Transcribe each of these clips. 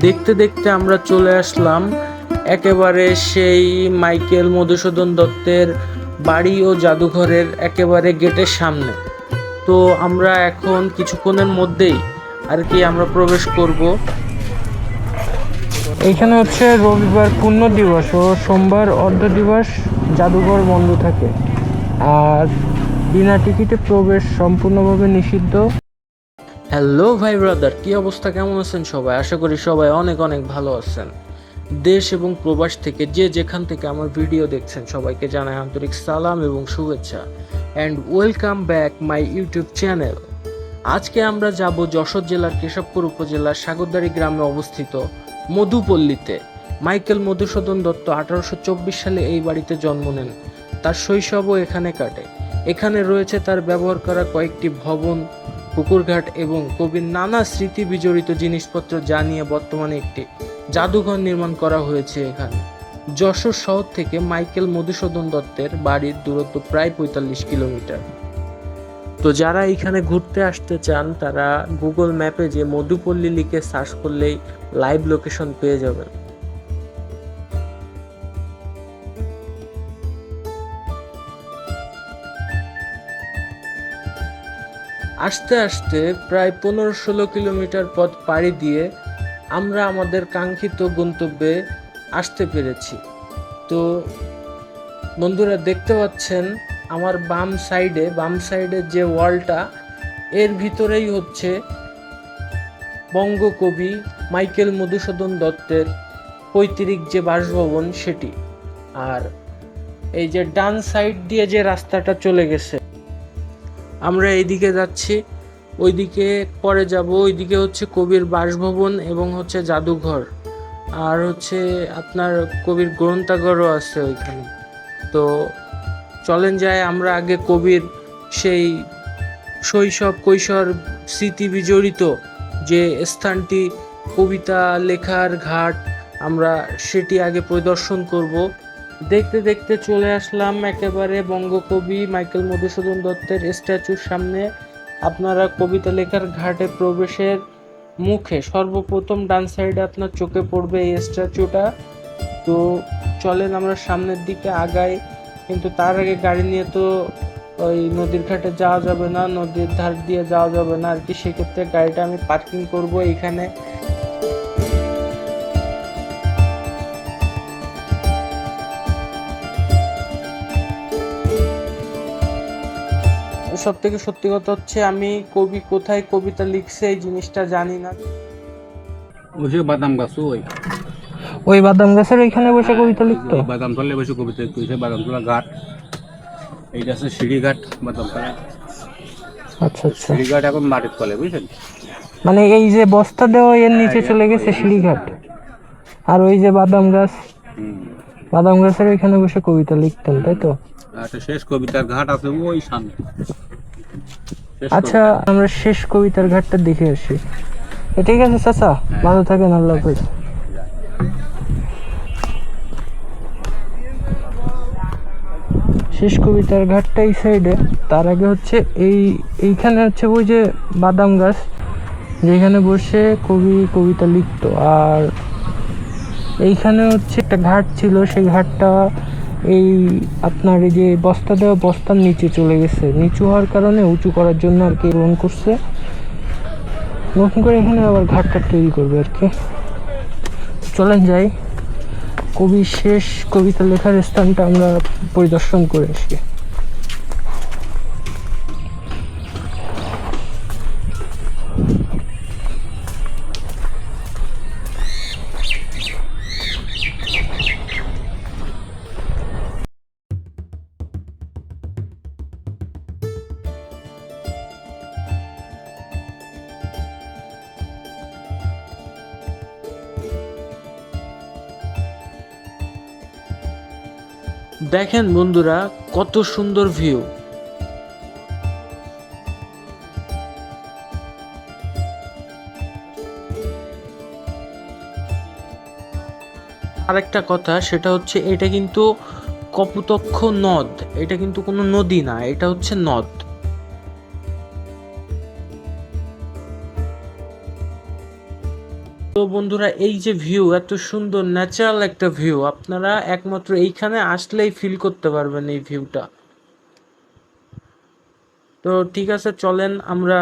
দেখতে দেখতে আমরা চলে আসলাম একেবারে সেই মাইকেল মধুসূদন দত্তের বাড়ি ও জাদুঘরের একেবারে গেটের সামনে। তো আমরা এখন কিছুক্ষণের মধ্যেই আর কি আমরা প্রবেশ করব। এইখানে হচ্ছে রবিবার পূর্ণ দিবস ও সোমবার অর্ধ দিবস জাদুঘর বন্ধ থাকে, আর বিনা টিকিটে প্রবেশ সম্পূর্ণভাবে নিষিদ্ধ। হ্যালো ভাই ব্রাদার, কি অবস্থা, কেমন আছেন সবাই? আশা করি সবাই অনেক অনেক ভালো আছেন। দেশ এবং প্রবাস থেকে যে যেখান থেকে আমার ভিডিও দেখছেন সবাইকে জানাই আন্তরিক সালাম এবং শুভেচ্ছা and welcome back my YouTube channel. আজকে আমরা যাব যশোর জেলার কেশবপুর উপজেলার সাগরদাড়ি গ্রামে অবস্থিত মধুপল্লীতে। মাইকেল মধুসূদন দত্ত 1824 সালে এই বাড়িতে জন্ম নেন। তার শৈশবও এখানে কাটে। এখানে রয়েছে তার ব্যবহার করা কয়েকটি ভবন, পুকুরঘাট এবং কবির নানা স্মৃতি বিজড়িত জিনিসপত্র, যা নিয়ে বর্তমানে একটি জাদুঘর নির্মাণ করা হয়েছে এখানে। যশোর শহর থেকে মাইকেল মধুসূদন দত্তের বাড়ির দূরত্ব প্রায় 45 কিলোমিটার। তো যারা এখানে ঘুরতে আসতে চান তারা গুগল ম্যাপে যে মধুপল্লী লিখে সার্চ করলেই লাইভ লোকেশন পেয়ে যাবেন। আস্তে আস্তে প্রায় 15-16 কিলোমিটার পথ পাড়ি দিয়ে আমরা আমাদের কাঙ্ক্ষিত গন্তব্যে আসতে পেরেছি। তো বন্ধুরা, দেখতে পাচ্ছেন আমার বাম সাইডে যে ওয়ালটা, এর ভিতরেই হচ্ছে বঙ্গকবি মাইকেল মধুসূদন দত্তের পৈতৃক যে বাসভবন সেটি। আর এই যে ডান সাইড দিয়ে যে রাস্তাটা চলে গেছে, আমরা এইদিকে যাচ্ছি, ওইদিকে পরে যাব। ওইদিকে হচ্ছে কবির বাসভবন এবং হচ্ছে জাদুঘর, আর হচ্ছে আপনার কবির গ্রন্থাগারও আছে ওইখানে। তো চলেন যাই আমরা আগে কবির সেই শৈশব কৈশোর স্মৃতি বিজড়িত যে স্থানটি, কবিতা লেখার ঘাট, আমরা সেটি আগে পরিদর্শন করব। দেখতে দেখতে চলে আসলাম একেবারে বঙ্গকবি মাইকেল মধুসূদন দত্তের স্ট্যাচুর সামনে। আপনারা কবিতা লেখার ঘাটে প্রবেশের মুখে সর্বপ্রথম ডান সাইডে আপনার চোখে পড়বে এই স্ট্যাচুটা। তো চলেন আমরা সামনের দিকে আগাই, কিন্তু তার আগে গাড়ি নিয়ে তো ওই নদীর ঘাটে যাওয়া যাবে না, নদীর ধার দিয়ে যাওয়া যাবে না আর কি। সেক্ষেত্রে গাড়িটা আমি পার্কিং করব এইখানে। সব থেকে সত্যি কথা হচ্ছে আমি কবি কোথায় কবিতা লিখছে এই জিনিসটা জানি না। ওই যে বাদাম গাছ, ওই বাদাম গাছের ওইখানে বসে কবিতা লিখতো। বাদাম তলে বসে কবিতা লিখতো। বাদাম তোলা ঘাট, এইটা আছে সিঁড়িঘাট বাদাম তলা। আচ্ছা আচ্ছা, সিঁড়িঘাট এখন মাটির তলে, বুঝছেন? মানে এই যে বস্তা দেওয়া এর নিচে চলে গেছে সিঁড়িঘাট। আর ওই যে বাদাম গাছের ওইখানে বসে কবিতা লিখতেন, তাই তো? আচ্ছা, শেষ কবিতার ঘাট আছে ওই সামনে। আচ্ছা, আমরা শেষ কবিতার ঘাটটা দেখে আসি। ঠিক আছে চাচা, ভালো থাকেন, আল্লাহ হাফেজ। শেষ কবিতার ঘাটটা এই সাইডে। তার আগে হচ্ছে এইখানে হচ্ছে ওই যে বাদাম গাছ, যেখানে বসে কবি কবিতা লিখতো। আর এইখানে হচ্ছে একটা ঘাট ছিল, সেই ঘাটটা এই আপনার এই যে বস্তা দেওয়া বস্তার নিচে চলে গেছে। নিচু হওয়ার কারণে উঁচু করার জন্য আর কি গ্রহণ করছে, নতুন করে এখানে আবার ঘাটটা তৈরি করবে আর কি। চলেন যাই, কবির শেষ কবিতা লেখার স্থানটা আমরা পরিদর্শন করে আসি। দেখেন বন্ধুরা, কত সুন্দর ভিউ। আরেকটা কথা, সেটা হচ্ছে এটা কিন্তু কপোতাক্ষ নদ, এটা কিন্তু কোনো নদী না, এটা হচ্ছে নদ। তো বন্ধুরা, এই যে ভিউ, এত সুন্দর ন্যাচারাল একটা ভিউ, আপনারা একমাত্র এইখানে আসলেই ফিল করতে পারবেন এই ভিউটা। তো ঠিক আছে, চলেন আমরা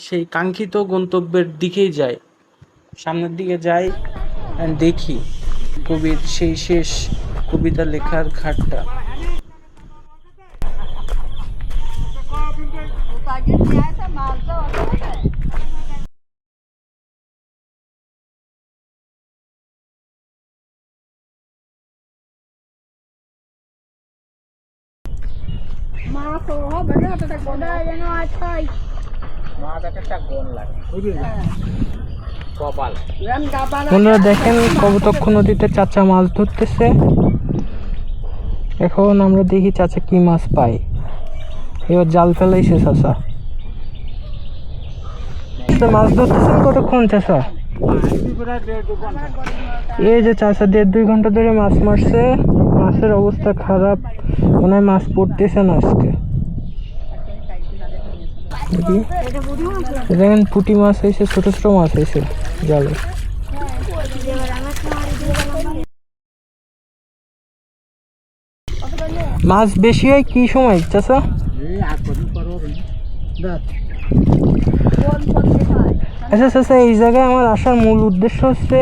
সেই কাঙ্ক্ষিত গন্তব্যের দিকেই যাই, সামনের দিকে যাই and দেখি কবির সেই শেষ কবিতা লেখার ঘাটটা। বন্ধুরা দেখেন, কপোতাক্ষ নদীতে চাচা মাছ ধরতেছে। এখন আমরা দেখি চাচা কি মাছ পায়। এবার জাল ফেলাইছে চাচা। মাছ ধরতেছেন কতক্ষণ চাচা? এই যে চাচা 1.5-2 ঘন্টা ধরে মাছ মারছে। মাছের অবস্থা খারাপ, মনে হয় মাছ পড়তেছে না আজকে। দেখেন পুঁটি মাছ হয়েছে, ছোট ছোট মাছ হয়েছে জালে। মাছ বেশি হয় কি সময় চাচা? আচ্ছা চাচা, এই জায়গায় আমার আসার মূল উদ্দেশ্য হচ্ছে,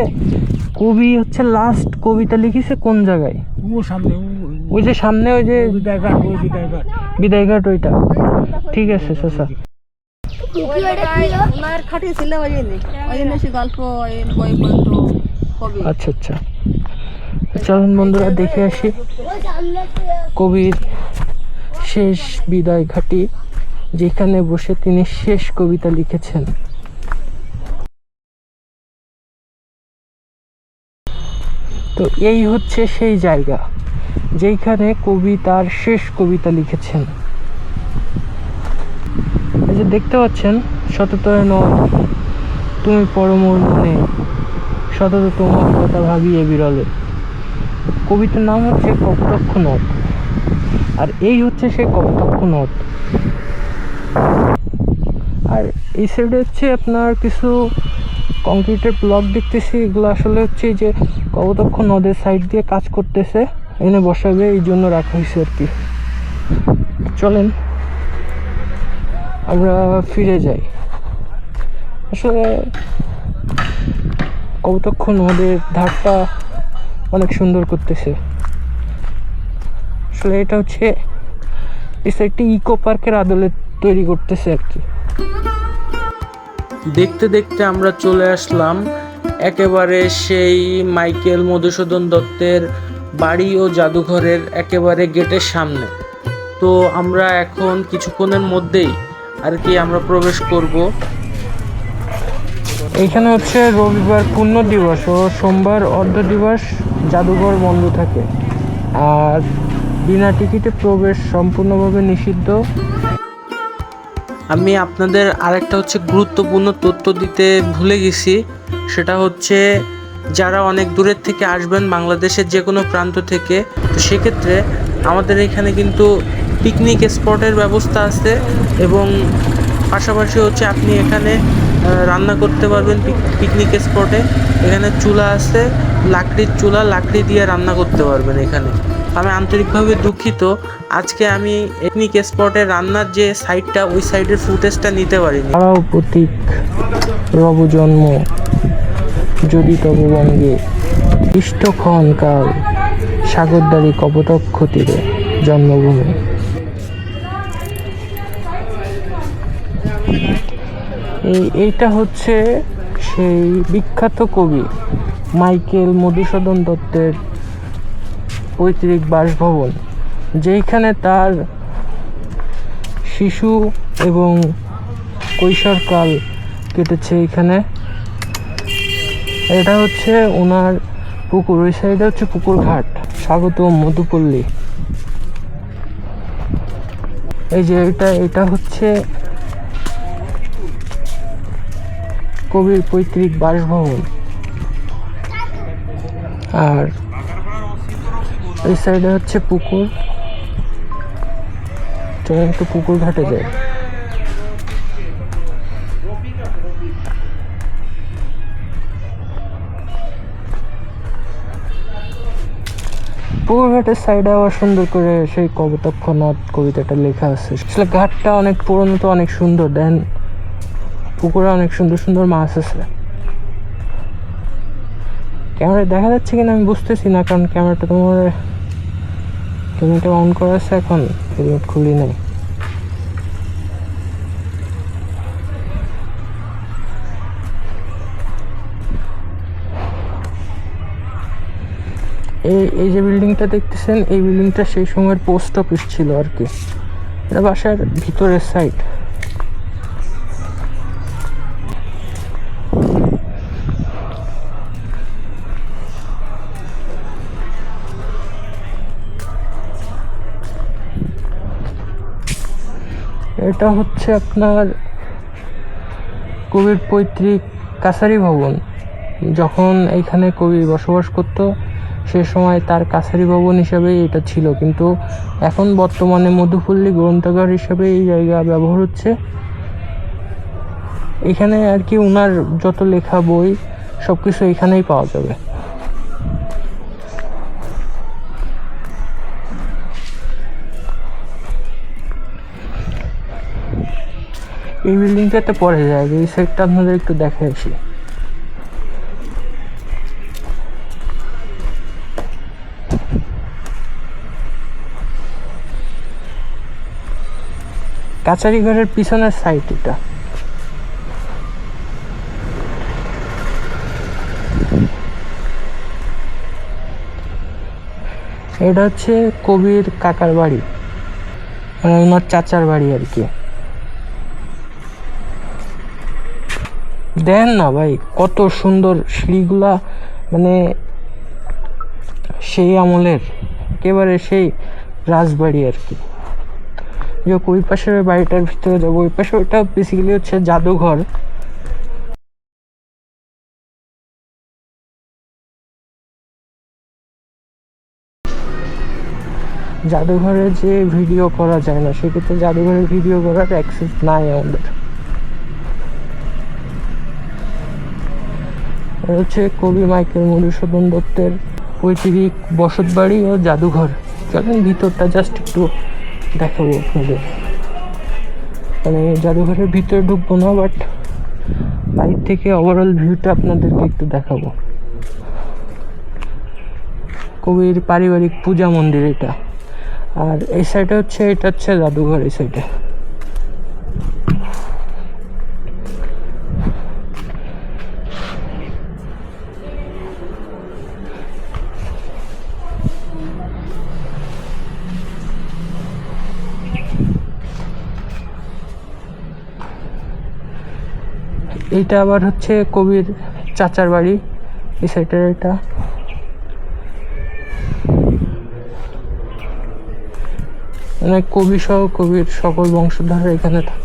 কবি হচ্ছে লাস্ট কবিতা লিখেছে কোন জায়গায়? ওই যে সামনে, ওই যে বিদায়ঘাট, ওইটা। ঠিক আছে চাচা। আচ্ছা আচ্ছা, চলুন বন্ধুরা দেখে আসি কবির শেষ বিদায় ঘাটি, যেখানে বসে তিনি শেষ কবিতা লিখেছেন। তো এই হচ্ছে সেই জায়গা যেখানে কবি তার শেষ কবিতা লিখেছেন। এই যে দেখতে পাচ্ছেন, সততয় নয় তুমি পরমোর মনে, সতত তোমার কথা ভাবিয়ে বিরলে। কবিতার নাম হচ্ছে কপোতাক্ষ নদ, আর এই হচ্ছে সেই কপোতাক্ষ নদ। আর এই সাইডে হচ্ছে আপনার কিছু কংক্রিটের ব্লক দেখতেছি। এগুলো আসলে হচ্ছে যে কপোতাক্ষ নদের সাইড দিয়ে কাজ করতেছে, এনে বসাবে, এই জন্য রাখা হয়েছে আর কি। চলেন আমরা ফিরে যাই। আসলে কপোতাক্ষ নদের ধারটা অনেক সুন্দর করতেছে। আসলে এটা হচ্ছে একটি ইকো পার্কের আদলে তৈরি করতেছে আর কি। দেখতে দেখতে আমরা চলে আসলাম একেবারে সেই মাইকেল মধুসূদন দত্তের বাড়ি ও জাদুঘরের একেবারে গেটের সামনে। তো আমরা এখন কিছুক্ষণের মধ্যেই আর কি আমরা প্রবেশ করব। এইখানে হচ্ছে রবিবার পূর্ণ দিবস ও সোমবার অর্ধ দিবস জাদুঘর বন্ধ থাকে, আর বিনা টিকিটে প্রবেশ সম্পূর্ণভাবে নিষিদ্ধ। আমি আপনাদের আরেকটা হচ্ছে গুরুত্বপূর্ণ তথ্য দিতে ভুলে গেছি, সেটা হচ্ছে যারা অনেক দূরের থেকে আসবেন, বাংলাদেশের যে কোনো প্রান্ত থেকে, তো সেক্ষেত্রে আমাদের এখানে কিন্তু পিকনিক স্পটের ব্যবস্থা আছে, এবং পাশাপাশি হচ্ছে আপনি এখানে রান্না করতে পারবেন পিকনিক স্পটে। এখানে চুলা আছে, লাকড়ির চুলা, লাকড়ি দিয়ে রান্না করতে পারবেন এখানে। আমি আন্তরিকভাবে দুঃখিত, আজকে আমি পিকনিক স্পটে রান্নার যে সাইডটা, ওই সাইডের ফুটেজটা নিতে পারিনি। তারাও প্রতীক রব জন্ম যদি তব বঙ্গে, ইষ্টক্ষণ কাল সাগরদারি কপোতাক্ষ তীরে জন্মভূমি। এইটা হচ্ছে সেই বিখ্যাত কবি মাইকেল মধুসূদন দত্তের পৈতৃক বাসভবন, যেখানে তার শিশু এবং কৈশোরকাল কেটেছে। এখানে এটা হচ্ছে ওনার পুকুর, ওই সাইডে হচ্ছে পুকুর ঘাট, স্বাগত মধুপল্লী। এই যে এটা হচ্ছে কবির পৈতৃক বাসভবন, আর এই সাইডে হচ্ছে পুকুর। চলো একটু পুকুর ঘাটে যাই। পুকুরঘাটের সাইডে আবার সুন্দর করে সেই কপোতাক্ষ নদ কবিতাটা লেখা আছে। আসলে ঘাটটা অনেক পুরনো তো অনেক সুন্দর, দেন পুকুরে অনেক সুন্দর সুন্দর মাছ আছে। ক্যামেরায় দেখা যাচ্ছে কিনা আমি বুঝতেছি না, কারণ ক্যামেরাটা অন করা আছে, এখন হেলমেট খুলি নাই। এই যে বিল্ডিংটা দেখতেছেন, এই বিল্ডিংটা সেই সময়ের পোস্ট অফিস ছিল আর কি। এটা বাসার ভিতরের সাইড। এটা হচ্ছে আপনার কবির পৈতৃক কাছারি ভবন। যখন এইখানে কবি বসবাস করত সে সময় তার কাছারি ভবন হিসাবে এটা ছিল, কিন্তু এখন বর্তমানে মধুপল্লী গ্রন্থাগার হিসাবে এই জায়গা ব্যবহার হচ্ছে। এখানে আর কি ওনার যত লেখা বই সবকিছু এখানেই পাওয়া যাবে। এই বিল্ডিংটাতে পরে যায়, এই সাইডটা আপনাদের একটু দেখে আসি। কাছারি ঘরের পিছনের সাইড এটা। এটা হচ্ছে কবির কাকার বাড়ি, মানে ওনার চাচার বাড়ি আর কি। দেন না ভাই কত সুন্দর সিঁড়িগুলা, মানে সেই আমলের একেবারে সেই রাজবাড়ি আর কি। যে ওই পাশের বাড়িটার ভিতরে যাবো, ওই পাশে ওইটা বেসিক্যালি হচ্ছে জাদুঘর। জাদুঘরে যে ভিডিও করা যায় না, সেক্ষেত্রে জাদুঘরে ভিডিও করার অ্যাক্সেস নাই আমাদের। হচ্ছে কবি মাইকেল মধুসূদন দত্তের পৈতৃক বসত বাড়ি ও জাদুঘর। চলেন ভিতরটা জাস্ট একটু দেখাবো আপনাদের। মানে জাদুঘরের ভিতরে ঢুকবো না, বাট বাইরে থেকে ওভারঅল ভিউটা আপনাদেরকে একটু দেখাবো। কবির পারিবারিক পূজা মন্দির এটা, আর এই সাইডে হচ্ছে এটা হচ্ছে জাদুঘর। এই সাইডে এইটা আবার হচ্ছে কবির চাচার বাড়ি, এই সাইডের এটা। মানে কবি সহ কবির সকল বংশধর এখানে থাকে।